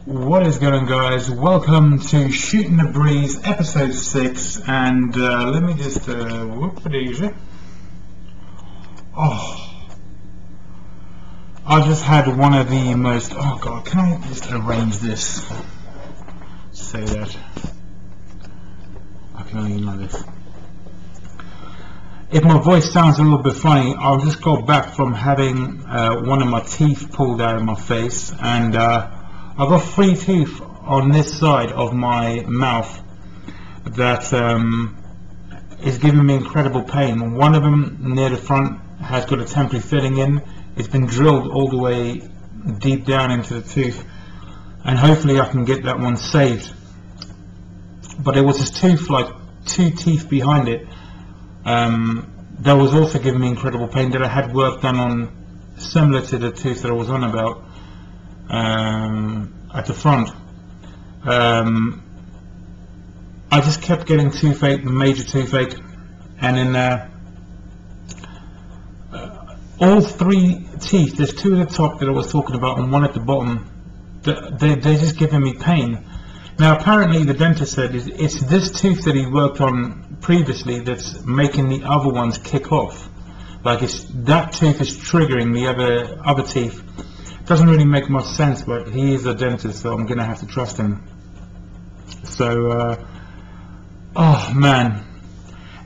What is going on, guys? Welcome to Shooting the Breeze episode 6, and let me just whoop-a-daisy. Oh, I just had one of the most, oh god, can I just arrange this? Say that I can only know this. If my voice sounds a little bit funny, I'll just go back from having one of my teeth pulled out of my face, and I've got 3 teeth on this side of my mouth that is giving me incredible pain. One of them near the front has got a temporary filling in. It's been drilled all the way deep down into the tooth, and hopefully I can get that one saved. But there was this tooth, like 2 teeth behind it, that was also giving me incredible pain, that I had work done on, similar to the tooth that I was on about at the front. I just kept getting toothache, major toothache, and then all 3 teeth, there's 2 at the top that I was talking about and 1 at the bottom, they're just giving me pain. Now apparently the dentist said it's this tooth that he worked on previously that's making the other ones kick off. Like it's that tooth is triggering the other teeth. Doesn't really make much sense, but he is a dentist, so I'm gonna have to trust him. So oh man.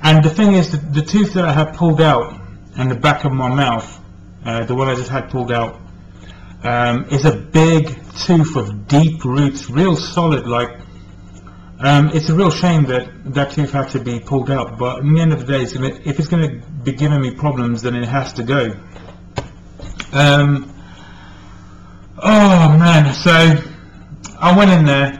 And the thing is, the tooth that I had pulled out in the back of my mouth, the one I just had pulled out, is a big tooth with deep roots, real solid. Like it's a real shame that that tooth had to be pulled out, but in the end of the day, if it's going to be giving me problems, then it has to go. Oh man, so I went in there.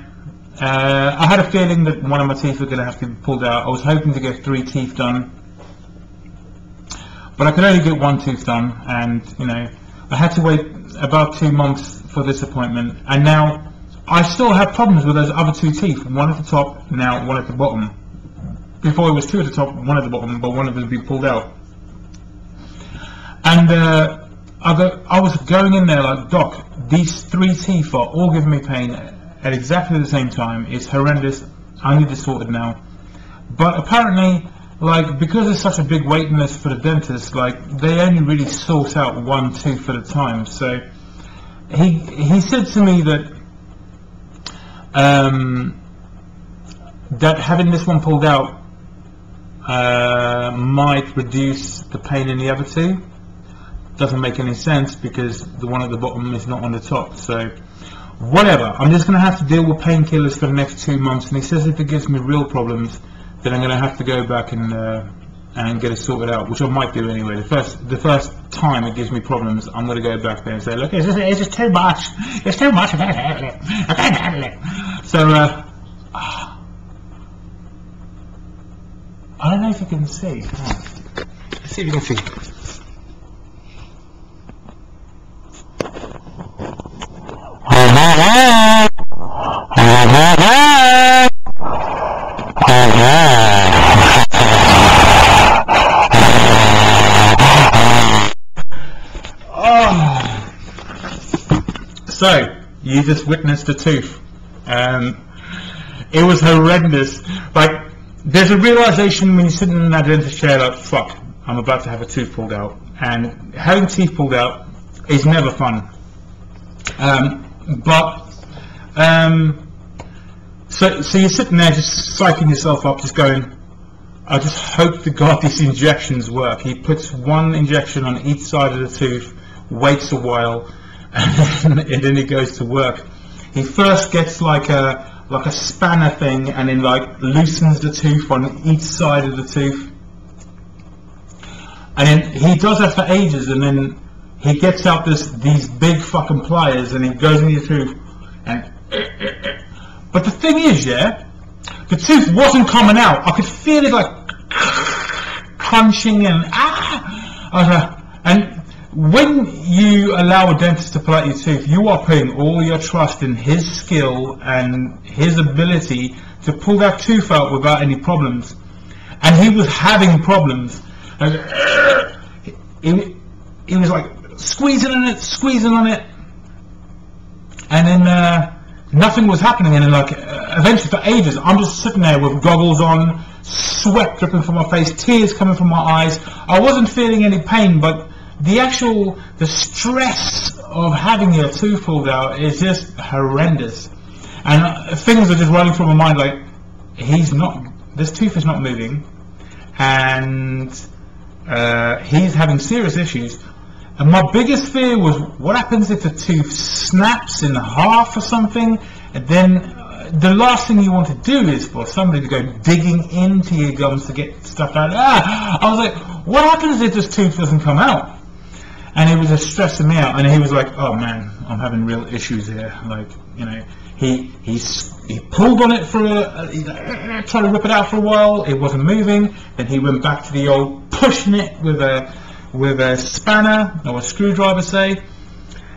I had a feeling that one of my teeth were going to have to be pulled out. I was hoping to get 3 teeth done, but I could only get 1 tooth done, and you know, I had to wait about 2 months for this appointment, and now I still have problems with those other 2 teeth, 1 at the top, now 1 at the bottom. Before it was 2 at the top, 1 at the bottom, but 1 of them had been pulled out. And I was going in there like, Doc, these 3 teeth are all giving me pain at exactly the same time. It's horrendous. I need this sorted now. But apparently, like, because there's such a big waiting list for the dentist, like, they only really sort out 1 tooth at a time. So he said to me that that having this one pulled out might reduce the pain in the other 2. Doesn't make any sense because the one at the bottom is not on the top. So whatever, I'm just going to have to deal with painkillers for the next 2 months, and he says if it gives me real problems, then I'm going to have to go back and get it sorted out, which I might do anyway. The first time it gives me problems, I'm going to go back there and say, look, it's just too much. It's too much. I can't handle it. I can't handle it. So I don't know if you can see. Let's see if you can see. So, you just witnessed a tooth. It was horrendous. Like, there's a realization when you're sitting in that dentist chair, like, fuck, I'm about to have a tooth pulled out. And having teeth pulled out is never fun. So you're sitting there just psyching yourself up, just going, I just hope to God these injections work. He puts 1 injection on each side of the tooth, waits a while, and then he goes to work. He first gets like a spanner thing, and then like loosens the tooth on each side of the tooth, and then he does that for ages, and then he gets out these big fucking pliers, and he goes in your tooth, and but the thing is, yeah, the tooth wasn't coming out. I could feel it like crunching, and and when you allow a dentist to pull out your tooth, you are putting all your trust in his skill and his ability to pull that tooth out without any problems. And he was having problems. And he was like squeezing on it, and then nothing was happening, and then like eventually for ages I'm just sitting there with goggles on, sweat dripping from my face, tears coming from my eyes. I wasn't feeling any pain, but the stress of having your tooth pulled out is just horrendous, and things are just running through my mind like, this tooth is not moving, and he's having serious issues. And my biggest fear was, what happens if the tooth snaps in half or something? And then the last thing you want to do is for somebody to go digging into your gums to get stuff out. I was like, what happens if this tooth doesn't come out? And it was just stressing me out. And he was like, oh man, I'm having real issues here. Like, you know, he pulled on it for tried to rip it out for a while. It wasn't moving. Then he went back to the old pushing it with a spanner or a screwdriver, say,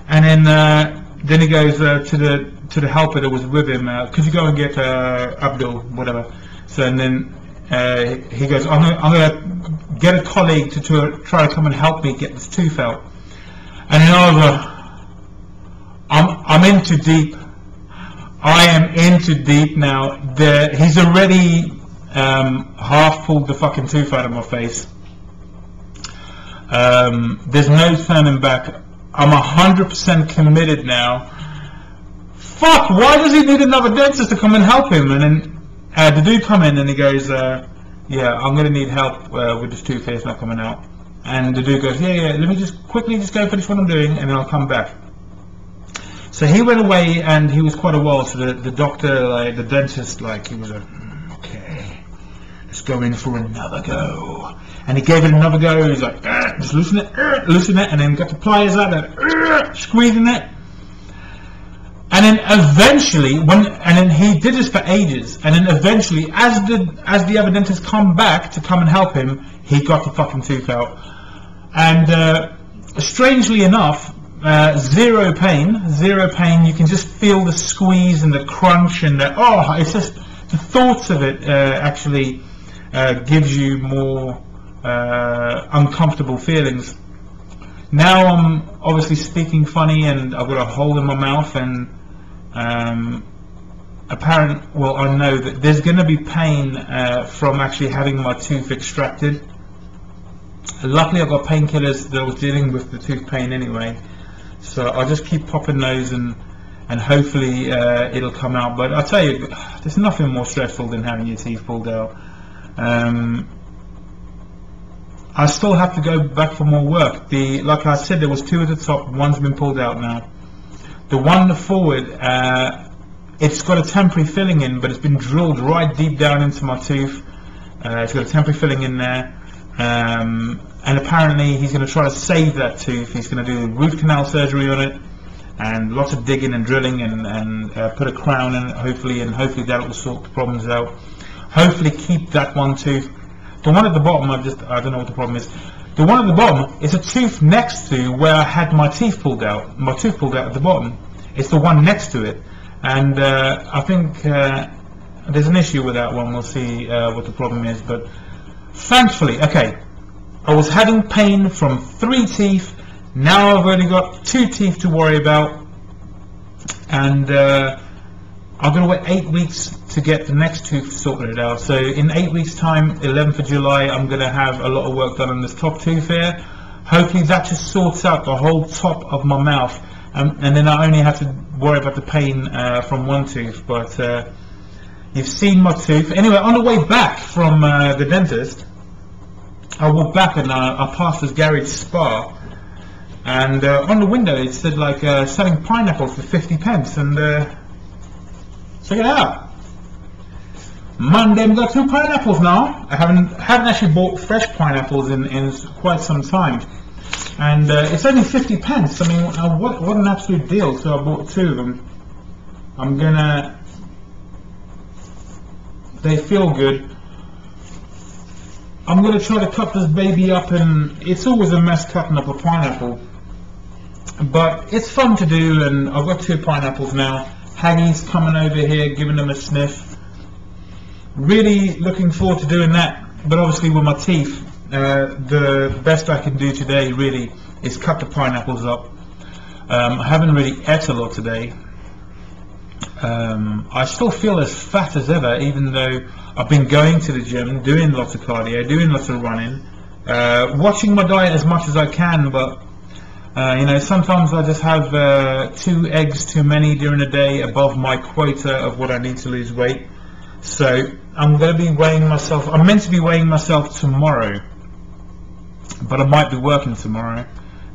and then he goes to the helper that was with him. Could you go and get Abdul, whatever? So and then he goes, I'm gonna get a colleague to try to come and help me get this tooth out. And then I was like, I'm in too deep. I am in too deep now. He's already half pulled the fucking tooth out of my face. There's no turning back. I'm 100% committed now. Fuck, why does he need another dentist to come and help him? And then the dude come in and he goes, yeah, I'm going to need help with this tooth here, it's not coming out. And the dude goes, yeah, let me just quickly go finish what I'm doing and then I'll come back. So he went away and he was quite a while. So the doctor, like the dentist, like he was like, okay, let's go in for another go. And he gave it another go. He's like, just loosen it, and then got the pliers out and squeezing it. And then eventually, and then he did this for ages. And then eventually, as the other dentist come back to come and help him, he got the fucking tooth out. And strangely enough, zero pain. You can just feel the squeeze and the crunch and it's just the thoughts of it actually gives you more uncomfortable feelings. Now I'm obviously speaking funny and I've got a hole in my mouth, and I know that there's going to be pain from actually having my tooth extracted. Luckily I've got painkillers that was dealing with the tooth pain anyway, so I'll just keep popping those and hopefully it'll come out. But I'll tell you, there's nothing more stressful than having your teeth pulled out. I still have to go back for more work. Like I said, there was two at the top, one's been pulled out now. The one forward, it's got a temporary filling in, but it's been drilled right deep down into my tooth. It's got a temporary filling in there, and apparently he's going to try to save that tooth. He's going to do root canal surgery on it, and lots of digging and drilling, and put a crown in it, hopefully that will sort the problems out. Hopefully keep that one tooth. The one at the bottom, I don't know what the problem is. The one at the bottom is a tooth next to where I had my teeth pulled out. My tooth pulled out at the bottom. It's the one next to it. And I think there's an issue with that one. We'll see what the problem is. But thankfully, okay, I was having pain from 3 teeth. Now I've only got 2 teeth to worry about. And I'm going to wait 8 weeks to get the next tooth sorted out. So in 8 weeks time, 11th of July, I'm going to have a lot of work done on this top tooth here. Hopefully that just sorts out the whole top of my mouth, and then I only have to worry about the pain from one tooth. But you've seen my tooth. Anyway, on the way back from the dentist, I walked back and I passed this garage spa, and on the window it said like selling pineapples for 50 pence, and check it out. Man, they've got 2 pineapples now. I haven't actually bought fresh pineapples in quite some time, and it's only 50 pence. I mean, what an absolute deal! So I bought 2 of them. They feel good. I'm gonna try to cut this baby up, and it's always a mess cutting up a pineapple, but it's fun to do. And I've got 2 pineapples now. Haggie's coming over here, giving them a sniff. Really looking forward to doing that. But obviously with my teeth, the best I can do today really is cut the pineapples up. I haven't really ate a lot today. I still feel as fat as ever, even though I've been going to the gym, doing lots of cardio, doing lots of running, watching my diet as much as I can, but you know, sometimes I just have 2 eggs too many during the day, above my quota of what I need to lose weight. So I'm going to be weighing myself. I'm meant to be weighing myself tomorrow, but I might be working tomorrow.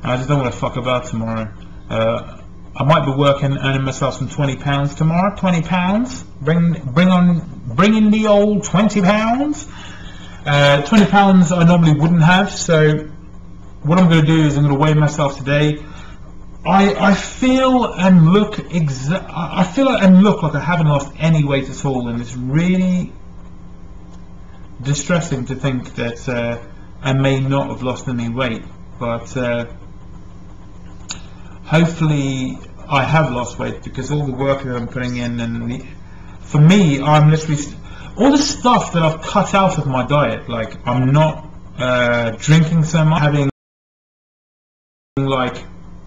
I just don't want to fuck about tomorrow. I might be working, earning myself some £20 tomorrow. £20. Bring in the old £20. £20 I normally wouldn't have. So what I'm going to do is I'm going to weigh myself today. I feel and look like I haven't lost any weight at all, and it's really distressing to think that I may not have lost any weight, but hopefully I have lost weight, because all the work that I'm putting in, and for me, I'm literally all the stuff that I've cut out of my diet. Like, I'm not drinking so much, having, like,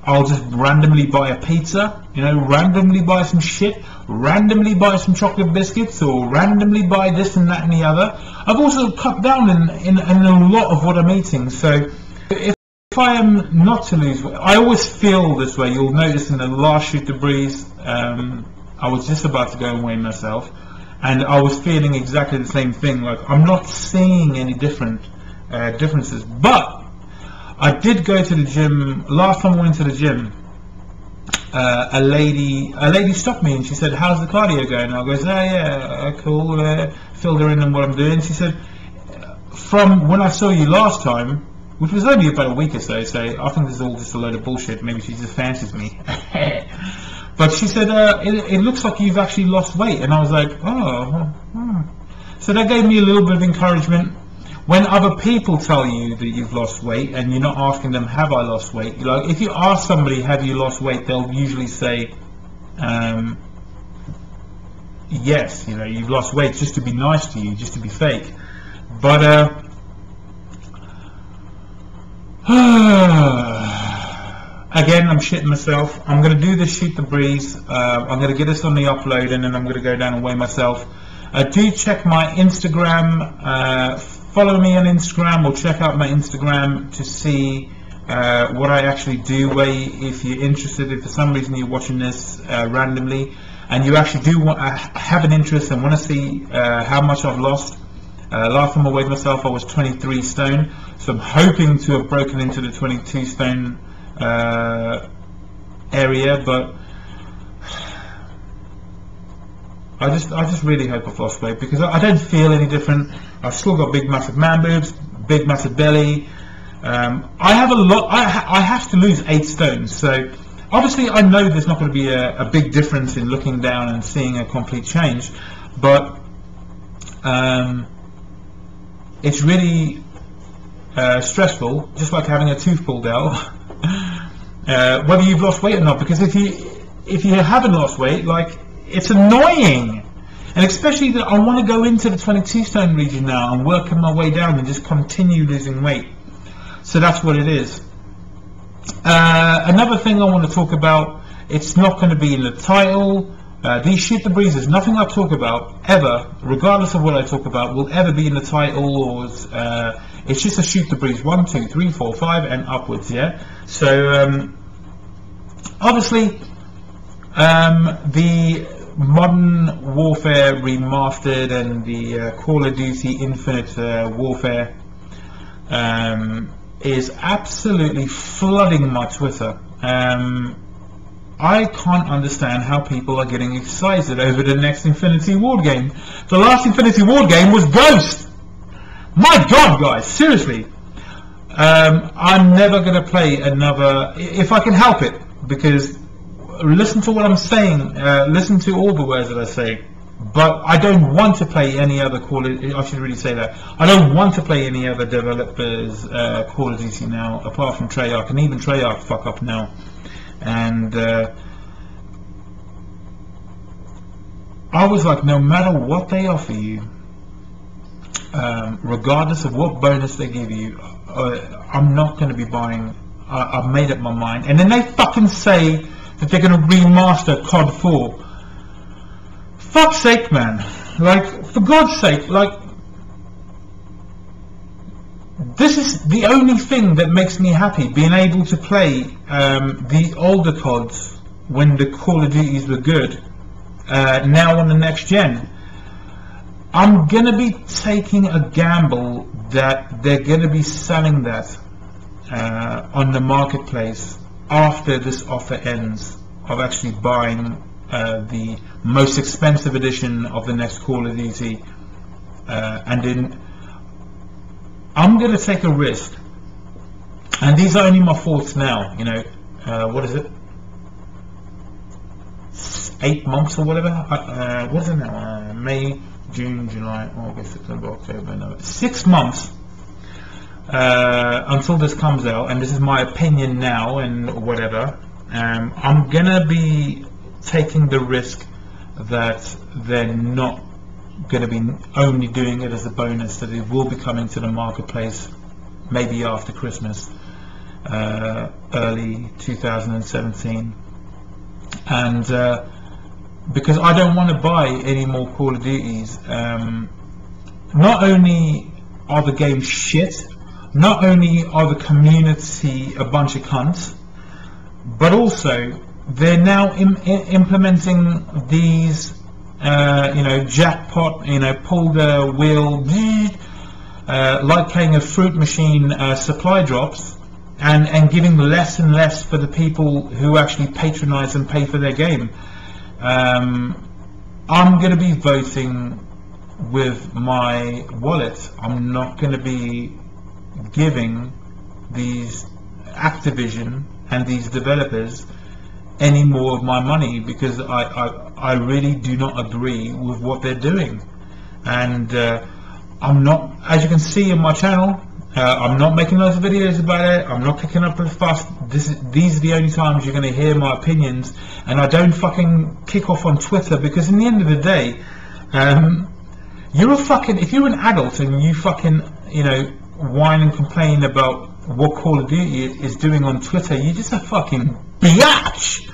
I'll just randomly buy a pizza, you know, randomly buy some shit, randomly buy some chocolate biscuits, or randomly buy this and that and the other. I've also cut down in a lot of what I'm eating. So if I am not to lose weight, I always feel this way. You'll notice in the last Shoot the Breeze, I was just about to go and weigh myself, and I was feeling exactly the same thing. Like, I'm not seeing any differences, but I did go to the gym. Last time I went to the gym, a lady stopped me and she said, "How's the cardio going?" I goes, "Oh yeah, cool." Filled her in on what I'm doing. She said, "From when I saw you last time, which was only about a week or so, so I think this is all just a load of bullshit. Maybe she just fancies me." But she said, it looks like you've actually lost weight." And I was like, oh. So that gave me a little bit of encouragement. When other people tell you that you've lost weight and you're not asking them, have I lost weight? Like, if you ask somebody, have you lost weight, they'll usually say, yes, you know, you've lost weight, just to be nice to you, just to be fake. But again, I'm shitting myself. I'm going to do this Shoot the Breeze. I'm going to get this on the upload, and then I'm going to go down and weigh myself. Do check my Instagram. Follow me on Instagram, or check out my Instagram to see what I actually do weigh. If you're interested, if for some reason you're watching this randomly and you actually do have an interest and want to see how much I've lost. Last time I weighed myself, I was 23 stone, so I'm hoping to have broken into the 22 stone area, but I just really hope I've lost weight, because I don't feel any different. I've still got big massive man boobs, big massive belly. I have a lot. I have to lose 8 stones, so obviously I know there's not going to be a big difference in looking down and seeing a complete change, but it's really stressful, just like having a tooth pulled out, whether you've lost weight or not. Because if you haven't lost weight, like, it's annoying. And especially that I want to go into the 22 stone region now and working my way down and just continue losing weight. So that's what it is. Another thing I want to talk about, it's not going to be in the title. These Shoot the Breezes, nothing I talk about ever, regardless of what I talk about, will ever be in the title, or it's just a Shoot the Breeze 1, 2, 3, 4, 5 and upwards, yeah? So obviously the Modern Warfare Remastered and the Call of Duty Infinite Warfare is absolutely flooding my Twitter. I can't understand how people are getting excited over the next Infinity Ward game. The last Infinity Ward game was Ghost! My god, guys, seriously. I'm never going to play another, if I can help it, because listen to what I'm saying, listen to all the words that I say, but I don't want to play any other I should really say that. I don't want to play any other developers Call of Duty now, apart from Treyarch, and even Treyarch fuck up now. And I was like, no matter what they offer you, regardless of what bonus they give you, I'm not going to be buying. I've made up my mind. And then they fucking say that they're going to remaster COD 4. fuck's sake, man. Like, for God's sake, like, this is the only thing that makes me happy, being able to play the older CODs when the Call of Duties were good, now on the next gen. I'm gonna be taking a gamble that they're gonna be selling that on the marketplace after this offer ends, of actually buying the most expensive edition of the next Call of Duty, and then I'm going to take a risk, and these are only my thoughts now, you know, what is it, 8 months or whatever, what is it now, May, June, July, August, September, October, November, 6 months until this comes out, and this is my opinion now and whatever. I'm going to be taking the risk that they're not going to be only doing it as a bonus, that it will be coming to the marketplace maybe after Christmas, early 2017, and because I don't want to buy any more Call of Duties. Not only are the games shit, not only are the community a bunch of cunts, but also they're now implementing these you know, jackpot, you know, pull the wheel, like playing a fruit machine, supply drops, and giving less and less for the people who actually patronize and pay for their game. I'm going to be voting with my wallet. I'm not going to be giving these Activision and these developers any more of my money, because I really do not agree with what they're doing, and I'm not, as you can see on my channel, I'm not making loads of videos about it, I'm not kicking up a fuss. These are the only times you're going to hear my opinions, and I don't fucking kick off on Twitter, because in the end of the day, you're a fucking, if you're an adult and you fucking, you know, whine and complain about what Call of Duty is doing on Twitter, you're just a fucking biatch.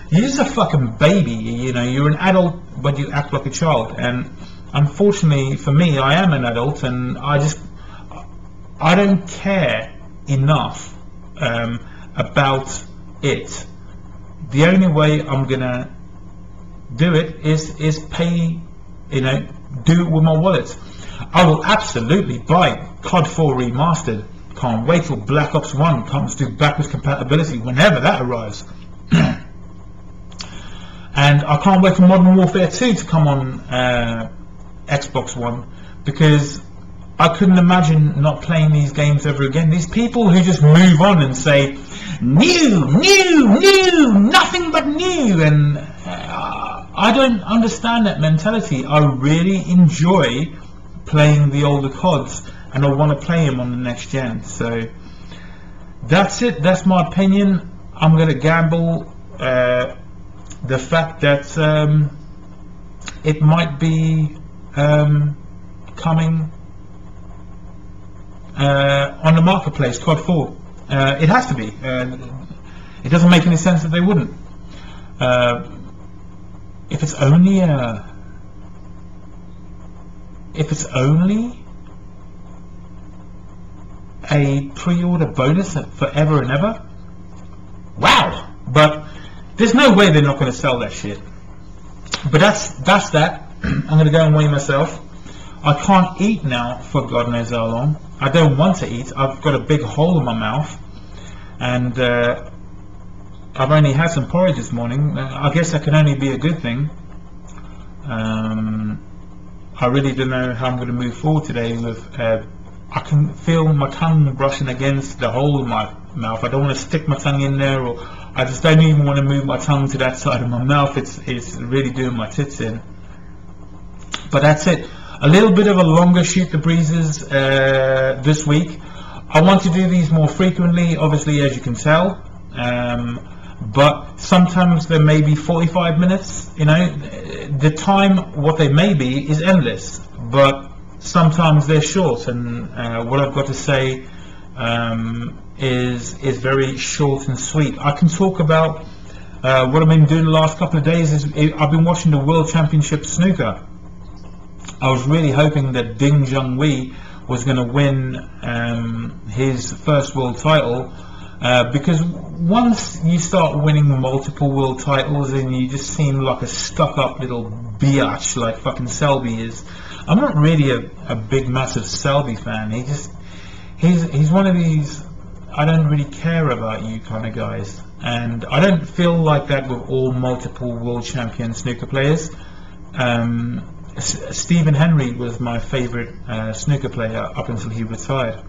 You're just a fucking baby, you know. You're an adult, but you act like a child. And unfortunately for me, I am an adult, and I don't care enough about it. The only way I'm gonna do it is pay, you know, do it with my wallet. I will absolutely buy COD 4 Remastered. Can't wait till Black Ops 1 comes to backwards compatibility, whenever that arrives. And I can't wait for Modern Warfare 2 to come on Xbox One, because I couldn't imagine not playing these games ever again. These people who just move on and say, new, nothing but new, and I don't understand that mentality. I really enjoy playing the older CODs, and I want to play them on the next gen. So that's it, that's my opinion. I'm going to gamble the fact that it might be coming on the marketplace, COD 4. It has to be. It doesn't make any sense that they wouldn't. If it's only a pre-order bonus forever and ever, wow. But there's no way they're not going to sell that shit. But that's that. I'm going to go and weigh myself. I can't eat now for God knows how long. I don't want to eat. I've got a big hole in my mouth, and I've only had some porridge this morning. I guess that can only be a good thing. I really don't know how I'm going to move forward today. With I can feel my tongue brushing against the hole in my mouth. I don't want to stick my tongue in there, or I just don't even want to move my tongue to that side of my mouth. It's really doing my tits in. But that's it. A little bit of a longer shoot the breezes this week. I want to do these more frequently, obviously, as you can tell. But sometimes there may be 45 minutes. You know, the time what they may be is endless, but sometimes they're short, and what I've got to say is very short and sweet. I can talk about what I've been doing the last couple of days is I've been watching the World Championship snooker. I was really hoping that Ding Junhui was going to win his first world title, because once you start winning multiple world titles and you just seem like a stuck-up little biatch like fucking Selby is. I'm not really a big massive Selby fan. He's one of these I don't really care about you kind of guys, and I don't feel like that with all multiple world champion snooker players. Stephen Henry was my favourite snooker player up until he retired,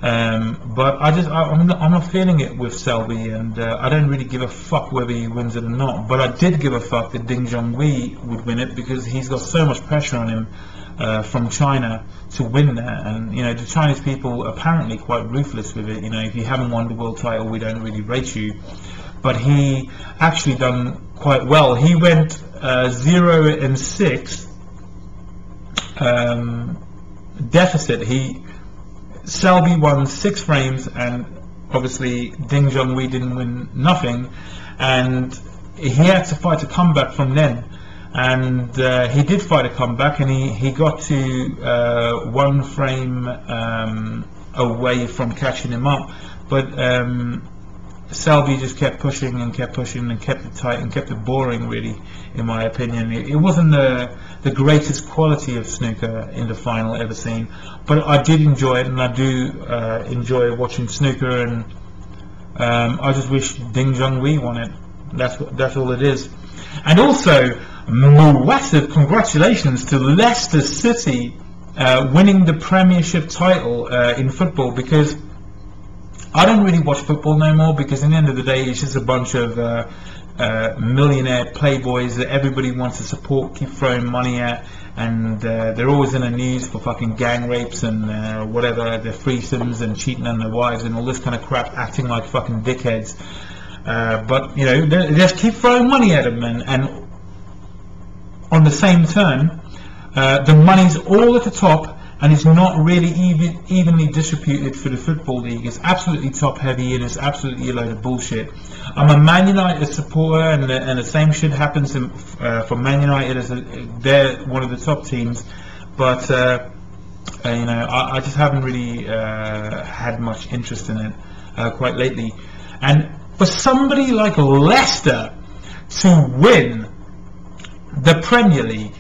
but I'm not feeling it with Selby, and I don't really give a fuck whether he wins it or not. But I did give a fuck that Ding Junhui would win it, because he's got so much pressure on him from China to win that, and you know, the Chinese people are apparently quite ruthless with it. You know, if you haven't won the world title, we don't really rate you. But he actually done quite well. He went 0-6 deficit. Selby won 6 frames, and obviously Ding Junhui didn't win nothing, and he had to fight a comeback from then. And he did fight a comeback, and he got to 1 frame away from catching him up, but Selby just kept pushing and kept pushing and kept it tight and kept it boring, really, in my opinion. It wasn't the greatest quality of snooker in the final ever seen, but I did enjoy it, and I do enjoy watching snooker, and I just wish Ding Junhui won it. That's all it is. And also, massive congratulations to Leicester City winning the Premiership title in football, because I don't really watch football no more, because in the end of the day it's just a bunch of millionaire playboys that everybody wants to support, keep throwing money at, and they're always in the news for fucking gang rapes and whatever, their threesomes and cheating on their wives and all this kind of crap, acting like fucking dickheads. But you know, they just keep throwing money at them, and on the same turn, the money's all at the top, and it's not really evenly distributed for the Football League. It's absolutely top heavy, and it's absolutely a load of bullshit. I'm a Man United supporter, and the same shit happens for Man United, as they're one of the top teams, but you know, I just haven't really had much interest in it quite lately. And for somebody like Leicester to win the Premier League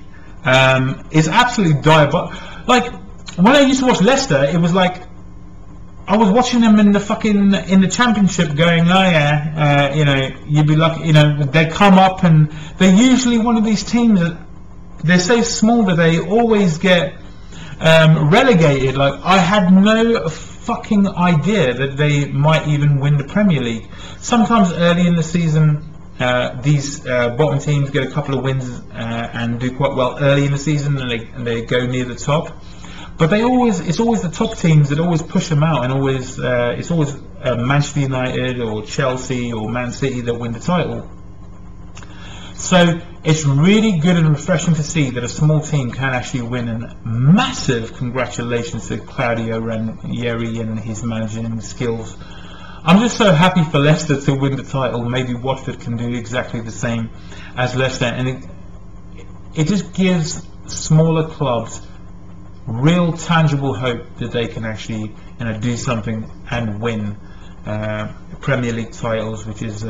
is absolutely diabolical. Like, when I used to watch Leicester, it was like I was watching them in the Championship, going, oh yeah, you know, you'd be lucky, you know, they come up, and they're usually one of these teams that they're so small that they always get relegated. Like, I had no fucking idea that they might even win the Premier League. Sometimes early in the season, these bottom teams get a couple of wins and do quite well early in the season, and they go near the top. But it's always the top teams that always push them out, and it's always Manchester United or Chelsea or Man City that win the title. So it's really good and refreshing to see that a small team can actually win, and massive congratulations to Claudio Ranieri and his managing skills. I'm just so happy for Leicester to win the title. Maybe Watford can do exactly the same as Leicester, and it just gives smaller clubs real tangible hope that they can actually, you know, do something and win Premier League titles, which is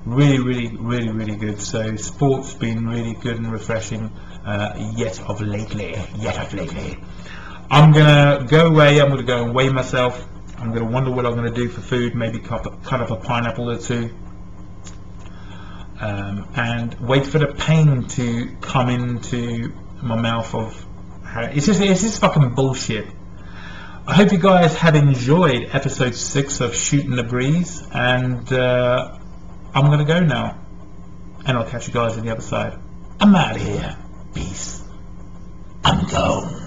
really good. So sport's been really good and refreshing yet of lately. I'm gonna go away. I'm gonna go and weigh myself. I'm gonna wonder what I'm gonna do for food. Maybe cut up a pineapple or two, and wait for the pain to come into my mouth. It's just fucking bullshit. I hope you guys have enjoyed episode 6 of Shooting the Breeze, and I'm gonna go now, and I'll catch you guys on the other side. I'm out of here. Peace. I'm gone.